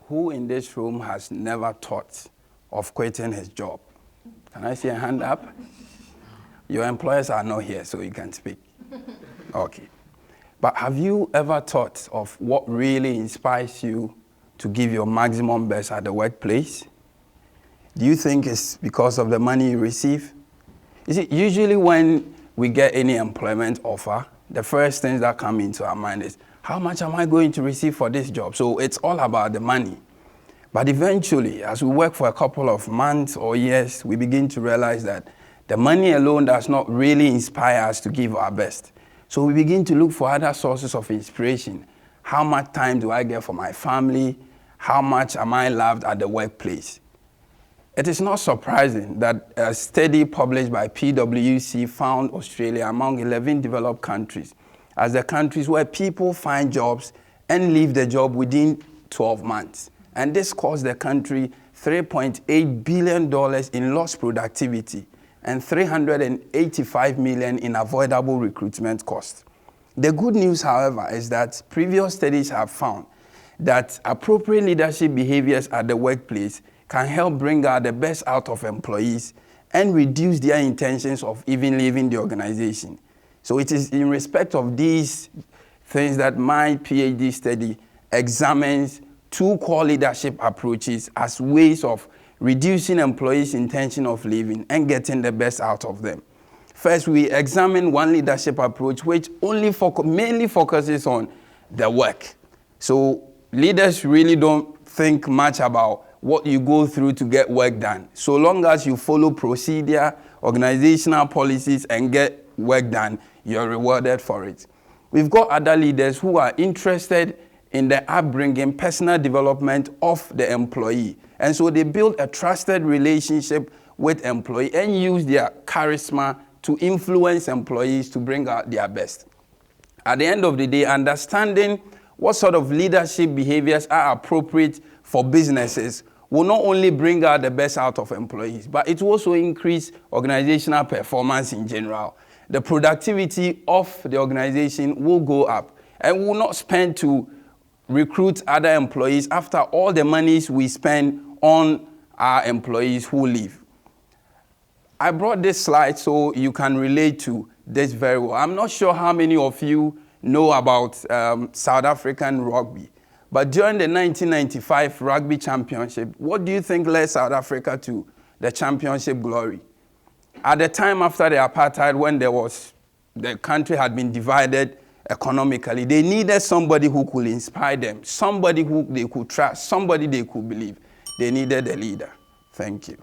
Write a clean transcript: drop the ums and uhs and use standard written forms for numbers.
Who in this room has never thought of quitting his job? Can I see a hand up? Your employers are not here, so you can speak. Okay. But have you ever thought of what really inspires you to give your maximum best at the workplace? Do you think it's because of the money you receive? You see, usually when we get any employment offer, the first things that come into our mind is, how much am I going to receive for this job? So it's all about the money. But eventually, as we work for a couple of months or years, we begin to realize that the money alone does not really inspire us to give our best. So we begin to look for other sources of inspiration. How much time do I get for my family? How much am I loved at the workplace? It is not surprising that a study published by PwC found Australia among 11 developed countries as the countries where people find jobs and leave the job within 12 months. And this cost the country $3.8 billion in lost productivity and $385 million in avoidable recruitment costs. The good news, however, is that previous studies have found that appropriate leadership behaviors at the workplace can help bring out the best out of employees and reduce their intentions of even leaving the organization. So it is in respect of these things that my PhD study examines 2 core leadership approaches as ways of reducing employees' intention of leaving and getting the best out of them. First, we examine one leadership approach which mainly focuses on the work. So leaders really don't think much about what you go through to get work done. So long as you follow procedure, organizational policies, and get work done, you're rewarded for it. We've got other leaders who are interested in the upbringing, personal development of the employee. And so they build a trusted relationship with employee and use their charisma to influence employees to bring out their best. At the end of the day, understanding what sort of leadership behaviors are appropriate for businesses will not only bring out the best out of employees, but it will also increase organizational performance in general. The productivity of the organization will go up, and we will not spend to recruit other employees after all the monies we spend on our employees who leave. I brought this slide so you can relate to this very well. I'm not sure how many of you know about South African rugby, but during the 1995 Rugby Championship, what do you think led South Africa to the championship glory? At the time after the apartheid, when the country had been divided economically, they needed somebody who could inspire them, somebody who they could trust, somebody they could believe. They needed a leader. Thank you.